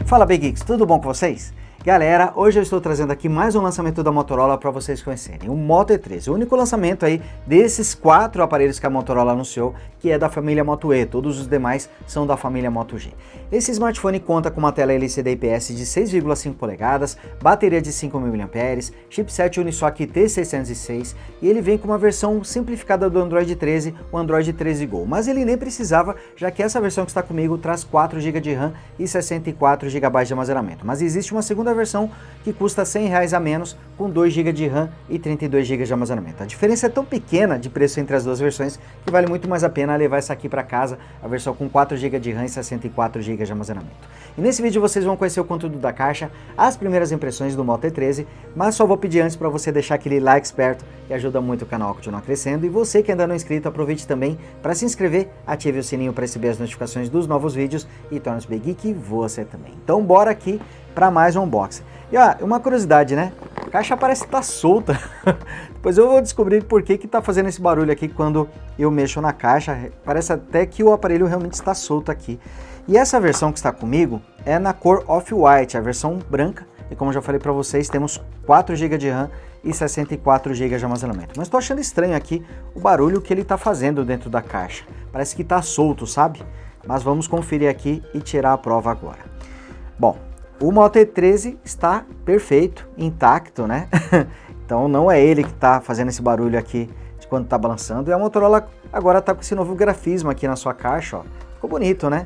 Fala Big Geeks, tudo bom com vocês? Galera, hoje eu estou trazendo aqui mais um lançamento da Motorola para vocês conhecerem, o Moto E13, o único lançamento aí desses 4 aparelhos que a Motorola anunciou, que é da família Moto E, todos os demais são da família Moto G. Esse smartphone conta com uma tela LCD IPS de 6,5 polegadas, bateria de 5.000 mAh, chipset Unisoc T606 e ele vem com uma versão simplificada do Android 13, o Android 13 Go, mas ele nem precisava, já que essa versão que está comigo traz 4 GB de RAM e 64 GB de armazenamento, mas existe uma segunda versão que custa R$100 a menos, com 2 GB de RAM e 32 GB de armazenamento. A diferença é tão pequena de preço entre as duas versões que vale muito mais a pena levar essa aqui para casa, a versão com 4 GB de RAM e 64 GB de armazenamento. E nesse vídeo vocês vão conhecer o conteúdo da caixa, as primeiras impressões do Moto E13, mas só vou pedir antes para você deixar aquele like esperto, que ajuda muito o canal a continuar crescendo, e você que ainda não é inscrito, aproveite também para se inscrever, ative o sininho para receber as notificações dos novos vídeos e torne-se Big Geek você também. Então bora aqui para mais um unboxing. E ó, uma curiosidade, né? A caixa parece estar solta. Depois eu vou descobrir por que está fazendo esse barulho aqui quando eu mexo na caixa. Parece até que o aparelho realmente está solto aqui. E essa versão que está comigo é na cor Off-White, a versão branca. E como eu já falei para vocês, temos 4 GB de RAM e 64 GB de armazenamento. Mas estou achando estranho aqui o barulho que ele está fazendo dentro da caixa. Parece que está solto, sabe? Mas vamos conferir aqui e tirar a prova agora. Bom, o Moto E13 está perfeito, intacto, né? Então não é ele que está fazendo esse barulho aqui de quando está balançando. E a Motorola agora está com esse novo grafismo aqui na sua caixa, ó. Ficou bonito, né?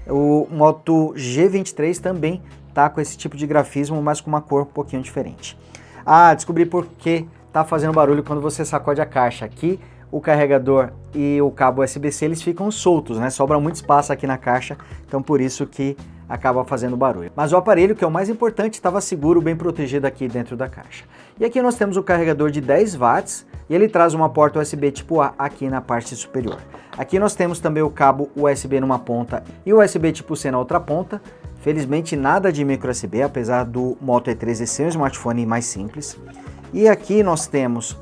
O Moto G23 também está com esse tipo de grafismo, mas com uma cor um pouquinho diferente. Ah, descobri por que está fazendo barulho quando você sacode a caixa. Aqui o carregador e o cabo USB-C eles ficam soltos, né? Sobra muito espaço aqui na caixa, então por isso que acaba fazendo barulho. Mas o aparelho, que é o mais importante, estava seguro, bem protegido aqui dentro da caixa. E aqui nós temos o carregador de 10 watts e ele traz uma porta USB tipo A aqui na parte superior. Aqui nós temos também o cabo USB numa ponta e o USB tipo C na outra ponta. Felizmente nada de micro USB, apesar do Moto E13 ser um smartphone mais simples. E aqui nós temos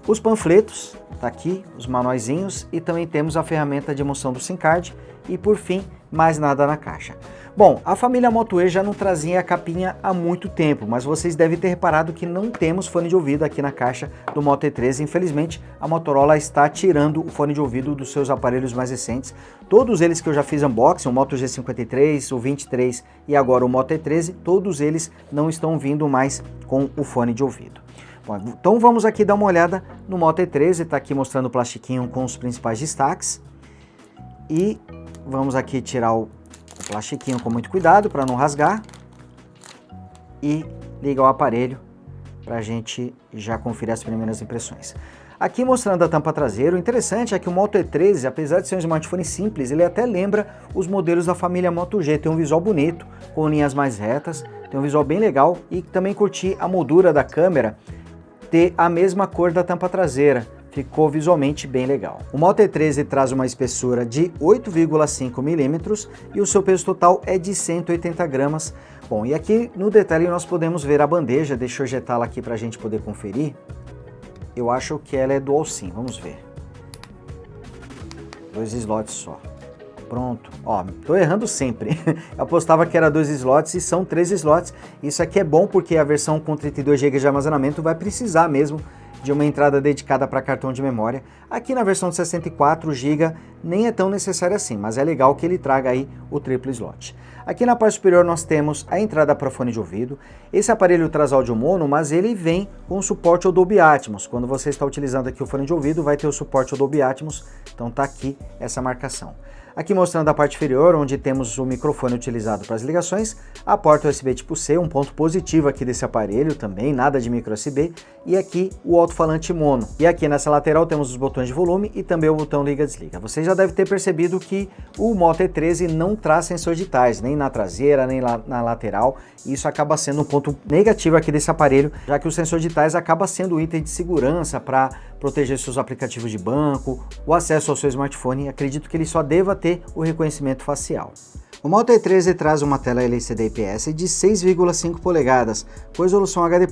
os panfletos, tá aqui, os manuaizinhos, e também temos a ferramenta de emoção do SIM card e por fim, mais nada na caixa. Bom, a família Moto E já não trazia a capinha há muito tempo, mas vocês devem ter reparado que não temos fone de ouvido aqui na caixa do Moto E13. Infelizmente, a Motorola está tirando o fone de ouvido dos seus aparelhos mais recentes. Todos eles que eu já fiz unboxing, o Moto G53, o 23 e agora o Moto E13, todos eles não estão vindo mais com o fone de ouvido. Bom, então vamos aqui dar uma olhada no Moto E13, está aqui mostrando o plastiquinho com os principais destaques. E vamos aqui tirar o plastiquinho com muito cuidado para não rasgar e ligar o aparelho para a gente já conferir as primeiras impressões. Aqui mostrando a tampa traseira, o interessante é que o Moto E13, apesar de ser um smartphone simples, ele até lembra os modelos da família Moto G, tem um visual bonito, com linhas mais retas, tem um visual bem legal e também curti a moldura da câmera ter a mesma cor da tampa traseira. Ficou visualmente bem legal. O Moto E13 traz uma espessura de 8,5 milímetros e o seu peso total é de 180 gramas. Bom, e aqui no detalhe nós podemos ver a bandeja, deixa eu ejetá-la aqui para a gente poder conferir. Eu acho que ela é dual SIM, vamos ver. 2 slots só. Pronto, ó, tô errando sempre. Eu apostava que era 2 slots e são 3 slots. Isso aqui é bom porque a versão com 32 GB de armazenamento vai precisar mesmo de uma entrada dedicada para cartão de memória. Aqui na versão de 64 GB nem é tão necessário assim, mas é legal que ele traga aí o triplo slot. Aqui na parte superior nós temos a entrada para fone de ouvido. Esse aparelho traz áudio mono, mas ele vem com suporte ao Dolby Atmos. Quando você está utilizando aqui o fone de ouvido, vai ter o suporte ao Dolby Atmos, então tá aqui essa marcação. Aqui mostrando a parte inferior, onde temos o microfone utilizado para as ligações, a porta USB tipo C, um ponto positivo aqui desse aparelho também, nada de micro USB, e aqui o alto-falante mono. E aqui nessa lateral temos os botões de volume e também o botão liga-desliga. Você já deve ter percebido que o Moto E13 não traz sensores digitais, nem na traseira, nem na lateral, e isso acaba sendo um ponto negativo aqui desse aparelho, já que os sensores digitais acaba sendo um item de segurança para proteger seus aplicativos de banco, o acesso ao seu smartphone. Acredito que ele só deva ter o reconhecimento facial. O Moto E13 traz uma tela LCD IPS de 6,5 polegadas, com resolução HD+,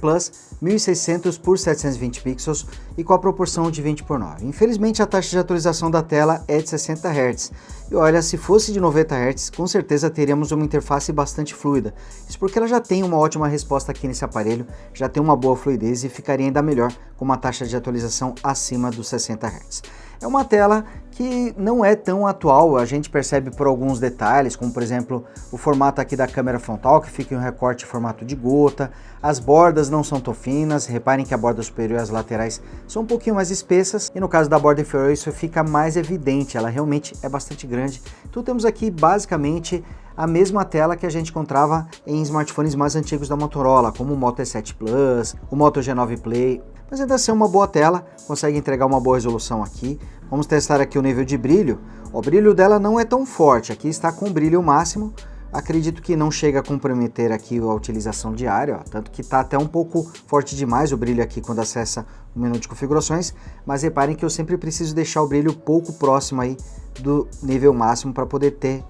1600 por 720 pixels e com a proporção de 20:9. Infelizmente a taxa de atualização da tela é de 60 Hz. E olha, se fosse de 90 Hz, com certeza teríamos uma interface bastante fluida. Isso porque ela já tem uma ótima resposta aqui nesse aparelho, já tem uma boa fluidez e ficaria ainda melhor com uma taxa de atualização acima dos 60 Hz. É uma tela que não é tão atual, a gente percebe por alguns detalhes, como por exemplo o formato aqui da câmera frontal, que fica em um recorte em formato de gota, as bordas não são tão finas, reparem que a borda superior e as laterais são um pouquinho mais espessas, e no caso da borda inferior isso fica mais evidente, ela realmente é bastante grande. Então temos aqui basicamente a mesma tela que a gente encontrava em smartphones mais antigos da Motorola, como o Moto E7 Plus, o Moto G9 Play, mas ainda assim é uma boa tela, consegue entregar uma boa resolução aqui. Vamos testar aqui o nível de brilho. O brilho dela não é tão forte, aqui está com brilho máximo, acredito que não chega a comprometer aqui a utilização diária, tanto que está até um pouco forte demais o brilho aqui quando acessa o menu de configurações, mas reparem que eu sempre preciso deixar o brilho pouco próximo aí do nível máximo para poder ter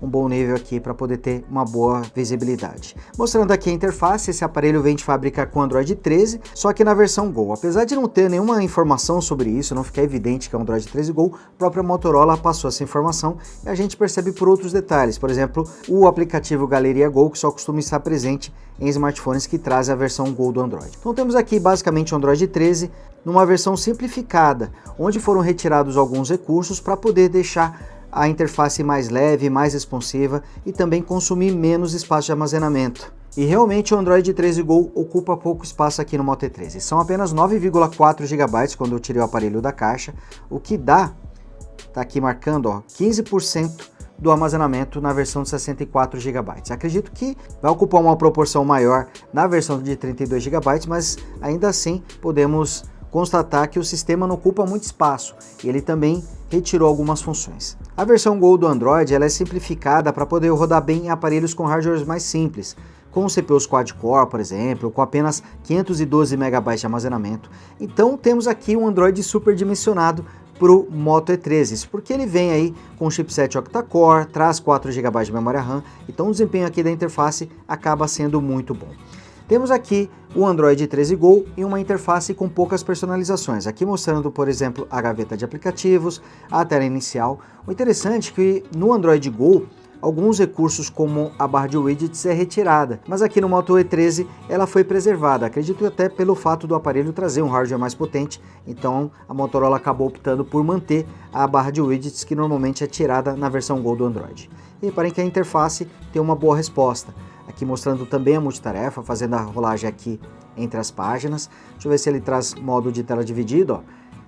um bom nível aqui, para poder ter uma boa visibilidade. Mostrando aqui a interface, esse aparelho vem de fábrica com Android 13, só que na versão Go. Apesar de não ter nenhuma informação sobre isso, não ficar evidente que é um Android 13 Go, a própria Motorola passou essa informação e a gente percebe por outros detalhes. Por exemplo, o aplicativo Galeria Go, que só costuma estar presente em smartphones que trazem a versão Go do Android. Então temos aqui basicamente o Android 13 numa versão simplificada, onde foram retirados alguns recursos para poder deixar a interface mais leve, mais responsiva e também consumir menos espaço de armazenamento. E realmente o Android 13 Go ocupa pouco espaço aqui no Moto E13. São apenas 9,4 GB quando eu tirei o aparelho da caixa, o que dá, tá aqui marcando, ó, 15% do armazenamento na versão de 64 GB. Acredito que vai ocupar uma proporção maior na versão de 32 GB, mas ainda assim podemos constatar que o sistema não ocupa muito espaço e ele também retirou algumas funções. A versão Go do Android ela é simplificada para poder rodar bem em aparelhos com hardwares mais simples, com CPUs quad-core, por exemplo, com apenas 512 MB de armazenamento. Então temos aqui um Android superdimensionado para o Moto E13, isso porque ele vem aí com chipset octa-core, traz 4 GB de memória RAM, então o desempenho aqui da interface acaba sendo muito bom. Temos aqui o Android 13 Go e uma interface com poucas personalizações, aqui mostrando, por exemplo, a gaveta de aplicativos, a tela inicial. O interessante é que no Android Go, alguns recursos como a barra de widgets é retirada, mas aqui no Moto E13 ela foi preservada, acredito até pelo fato do aparelho trazer um hardware mais potente, então a Motorola acabou optando por manter a barra de widgets que normalmente é tirada na versão Go do Android. E reparem que a interface tem uma boa resposta. Aqui mostrando também a multitarefa, fazendo a rolagem aqui entre as páginas. Deixa eu ver se ele traz modo de tela dividida, ó.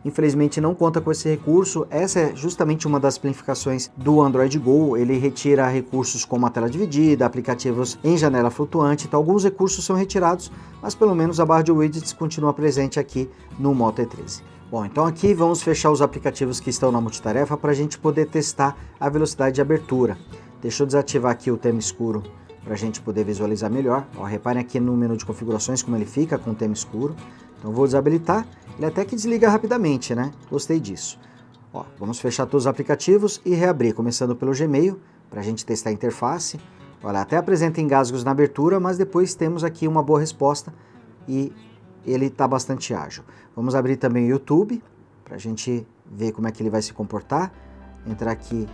Infelizmente não conta com esse recurso, essa é justamente uma das simplificações do Android Go, ele retira recursos como a tela dividida, aplicativos em janela flutuante, então alguns recursos são retirados, mas pelo menos a barra de widgets continua presente aqui no Moto E13. Bom, então aqui vamos fechar os aplicativos que estão na multitarefa para a gente poder testar a velocidade de abertura. Deixa eu desativar aqui o tema escuro para a gente poder visualizar melhor. Ó, reparem aqui no menu de configurações como ele fica com o tema escuro. Então vou desabilitar, ele até que desliga rapidamente, né? Gostei disso. Ó, vamos fechar todos os aplicativos e reabrir, começando pelo Gmail, para a gente testar a interface. Olha, até apresenta engasgos na abertura, mas depois temos aqui uma boa resposta e ele está bastante ágil. Vamos abrir também o YouTube, para a gente ver como é que ele vai se comportar. Entrar aqui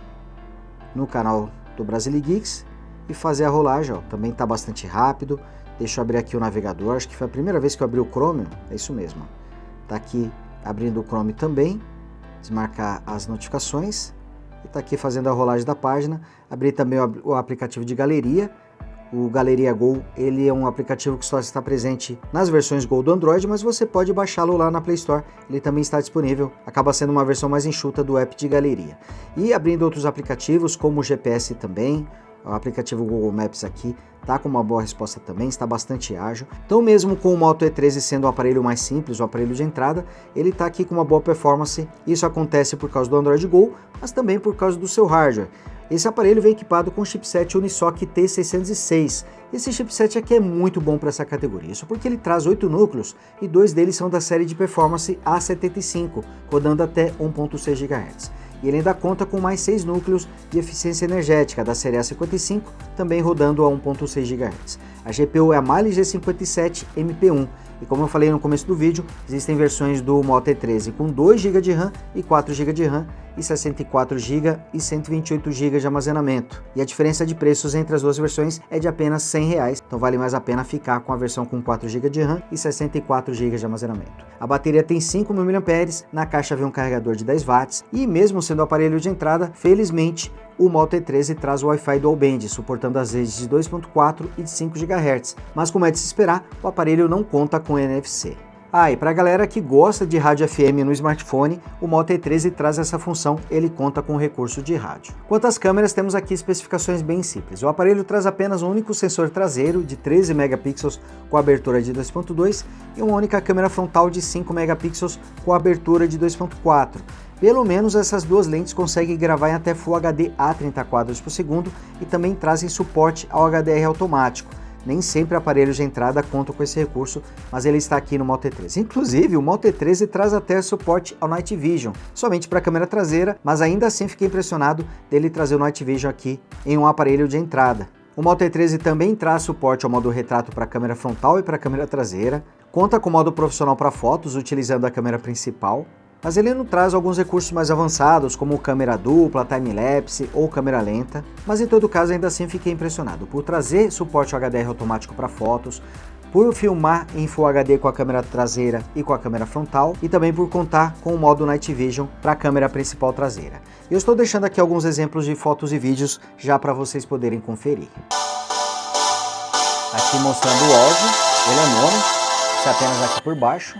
no canal do Brasilegeeks e fazer a rolagem, ó, também está bastante rápido. Deixa eu abrir aqui o navegador, acho que foi a primeira vez que eu abri o Chrome, é isso mesmo. Está aqui abrindo o Chrome também, desmarcar as notificações, e está aqui fazendo a rolagem da página. Abri também o aplicativo de galeria, o Galeria Go, ele é um aplicativo que só está presente nas versões Go do Android, mas você pode baixá-lo lá na Play Store, ele também está disponível, acaba sendo uma versão mais enxuta do app de galeria. E abrindo outros aplicativos, como o GPS também, o aplicativo Google Maps aqui está com uma boa resposta também, está bastante ágil. Então mesmo com o Moto E13 sendo o aparelho mais simples, o aparelho de entrada, ele está aqui com uma boa performance. Isso acontece por causa do Android Go, mas também por causa do seu hardware. Esse aparelho vem equipado com o chipset Unisoc T606. Esse chipset aqui é muito bom para essa categoria, isso porque ele traz 8 núcleos e 2 deles são da série de performance A75, rodando até 1.6 GHz. E ele ainda conta com mais 6 núcleos de eficiência energética da série A55, também rodando a 1.6 GHz. A GPU é a Mali G57 MP1. E como eu falei no começo do vídeo, existem versões do Moto E13 com 2 GB de RAM e 4 GB de RAM e 64 GB e 128 GB de armazenamento. E a diferença de preços entre as duas versões é de apenas R$100, então vale mais a pena ficar com a versão com 4 GB de RAM e 64 GB de armazenamento. A bateria tem 5.000 mAh, na caixa vem um carregador de 10 watts e mesmo sendo o aparelho de entrada, felizmente o Moto E13 traz o Wi-Fi Dual Band, suportando as redes de 2.4 e de 5 GHz, mas como é de se esperar, o aparelho não conta com NFC. E para a galera que gosta de rádio FM no smartphone, o Moto E13 traz essa função, ele conta com o recurso de rádio. Quanto às câmeras, temos aqui especificações bem simples. O aparelho traz apenas um único sensor traseiro de 13 megapixels com abertura de 2.2 e uma única câmera frontal de 5 megapixels com abertura de 2.4. Pelo menos essas duas lentes conseguem gravar em até Full HD a 30 quadros por segundo e também trazem suporte ao HDR automático. Nem sempre aparelhos de entrada contam com esse recurso, mas ele está aqui no Moto E13. Inclusive, o Moto E13 traz até suporte ao Night Vision, somente para a câmera traseira, mas ainda assim fiquei impressionado dele trazer o Night Vision aqui em um aparelho de entrada. O Moto E13 também traz suporte ao modo retrato para a câmera frontal e para a câmera traseira, conta com o modo profissional para fotos utilizando a câmera principal, mas ele não traz alguns recursos mais avançados, como câmera dupla, time-lapse ou câmera lenta, mas em todo caso ainda assim fiquei impressionado por trazer suporte ao HDR automático para fotos, por filmar em Full HD com a câmera traseira e com a câmera frontal, e também por contar com o modo Night Vision para a câmera principal traseira. Eu estou deixando aqui alguns exemplos de fotos e vídeos já para vocês poderem conferir. Aqui mostrando o áudio, ele é mono, se apenas aqui por baixo.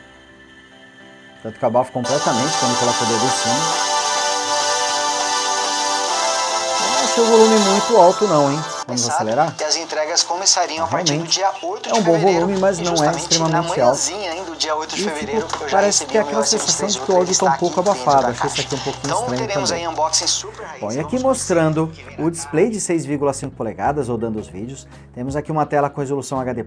Tanto que abafa completamente quando coloca o dedo em cima. Não achei o volume muito alto não, hein? Vamos acelerar? Que as entregas começariam a partir do dia 8 de fevereiro. É um bom volume, mas não é extremamente alto. Do dia 8 de fevereiro, parece que é aquela sensação de que o áudio está um pouco abafado. Achei isso aqui um pouquinho estranho teremos também. Aí unboxing super raiz. Bom, e aqui mostrando o display de 6,5 polegadas rodando os vídeos. Temos aqui uma tela com resolução HD+,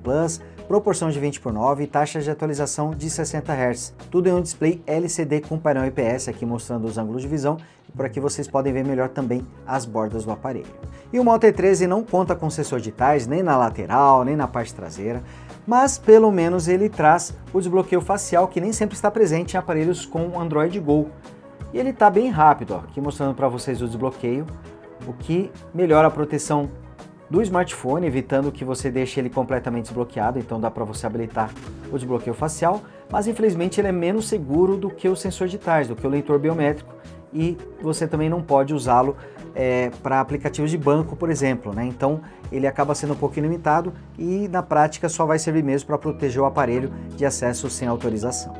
proporção de 20:9 e taxa de atualização de 60 Hz. Tudo em um display LCD com painel IPS, aqui mostrando os ângulos de visão. E por aqui vocês podem ver melhor também as bordas do aparelho. E o Moto E13 não conta com sensor de tais, nem na lateral, nem na parte traseira, mas pelo menos ele traz o desbloqueio facial que nem sempre está presente em aparelhos com Android Go. E ele está bem rápido, aqui mostrando para vocês o desbloqueio, o que melhora a proteção do smartphone, evitando que você deixe ele completamente desbloqueado, então dá para você habilitar o desbloqueio facial, mas infelizmente ele é menos seguro do que o sensor de tais, do que o leitor biométrico, e você também não pode usá-lo para aplicativos de banco, por exemplo, né? Então ele acaba sendo um pouquinho limitado e na prática só vai servir mesmo para proteger o aparelho de acesso sem autorização.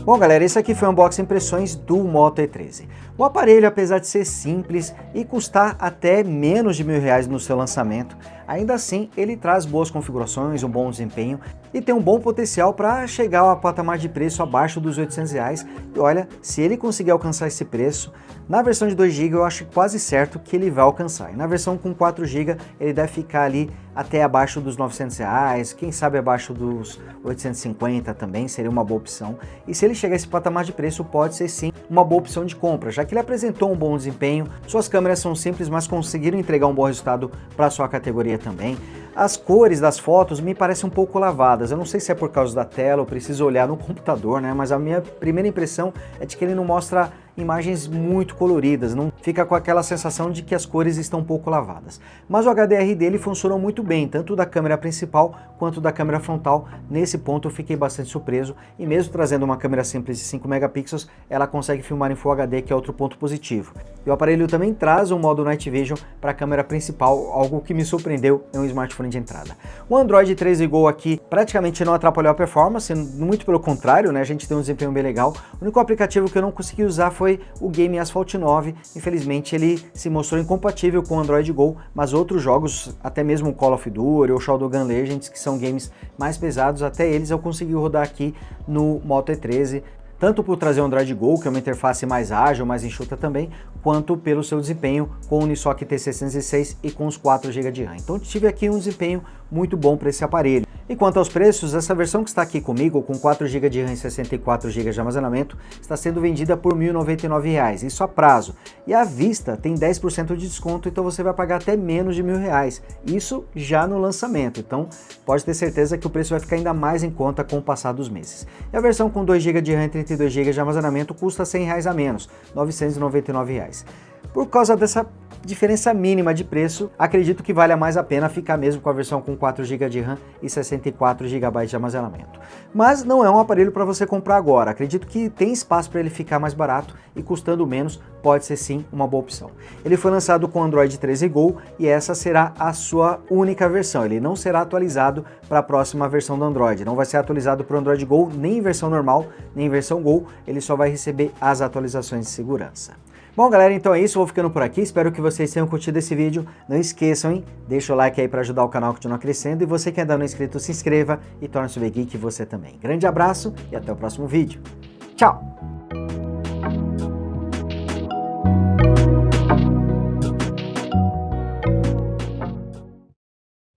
Bom galera, esse aqui foi o unboxing impressões do Moto E13. O aparelho, apesar de ser simples e custar até menos de R$1.000 no seu lançamento, ainda assim ele traz boas configurações, um bom desempenho e tem um bom potencial para chegar ao patamar de preço abaixo dos R$800. E olha, se ele conseguir alcançar esse preço, na versão de 2 GB eu acho quase certo que ele vai alcançar. E na versão com 4 GB ele deve ficar ali até abaixo dos R$900, quem sabe abaixo dos 850 também, seria uma boa opção. E se ele chegar a esse patamar de preço, pode ser sim uma boa opção de compra, já que ele apresentou um bom desempenho, suas câmeras são simples, mas conseguiram entregar um bom resultado para sua categoria também. As cores das fotos me parecem um pouco lavadas, eu não sei se é por causa da tela, eu preciso olhar no computador, né? Mas a minha primeira impressão é de que ele não mostra imagens muito coloridas, não fica com aquela sensação de que as cores estão um pouco lavadas. Mas o HDR dele funcionou muito bem, tanto da câmera principal quanto da câmera frontal. Nesse ponto eu fiquei bastante surpreso e mesmo trazendo uma câmera simples de 5 megapixels, ela consegue filmar em Full HD, que é outro ponto positivo. E o aparelho também traz um modo Night Vision para a câmera principal, algo que me surpreendeu em um smartphone de entrada. O Android 13 Go aqui praticamente não atrapalhou a performance, muito pelo contrário, né? A gente tem um desempenho bem legal. O único aplicativo que eu não consegui usar foi o Game Asphalt 9, infelizmente ele se mostrou incompatível com o Android Go, mas outros jogos, até mesmo Call of Duty ou Shadowgun Legends, que são games mais pesados, até eles eu consegui rodar aqui no Moto E13. tanto por trazer o Android Go, que é uma interface mais ágil, mais enxuta também, quanto pelo seu desempenho com o Unisoc T606 e com os 4 GB de RAM. Então tive aqui um desempenho muito bom para esse aparelho. E quanto aos preços, essa versão que está aqui comigo, com 4 GB de RAM e 64 GB de armazenamento, está sendo vendida por R$ 1.099, isso a prazo. E à vista tem 10% de desconto, então você vai pagar até menos de R$ 1.000, isso já no lançamento. Então pode ter certeza que o preço vai ficar ainda mais em conta com o passar dos meses. E a versão com 2 GB de RAM e 32 GB de armazenamento custa R$ 100 a menos, R$ 999. Por causa dessa diferença mínima de preço, acredito que vale mais a pena ficar mesmo com a versão com 4 GB de RAM e 64 GB de armazenamento. Mas não é um aparelho para você comprar agora, acredito que tem espaço para ele ficar mais barato e custando menos pode ser sim uma boa opção. Ele foi lançado com Android 13 Go e essa será a sua única versão, ele não será atualizado para a próxima versão do Android, não vai ser atualizado para o Android Go nem em versão normal, nem em versão Go, ele só vai receber as atualizações de segurança. Bom, galera, então é isso, vou ficando por aqui, espero que vocês tenham curtido esse vídeo. Não esqueçam, hein? Deixa o like aí para ajudar o canal a continuar crescendo e você que ainda não é inscrito, se inscreva e torne-se o Geek você também. Grande abraço e até o próximo vídeo. Tchau!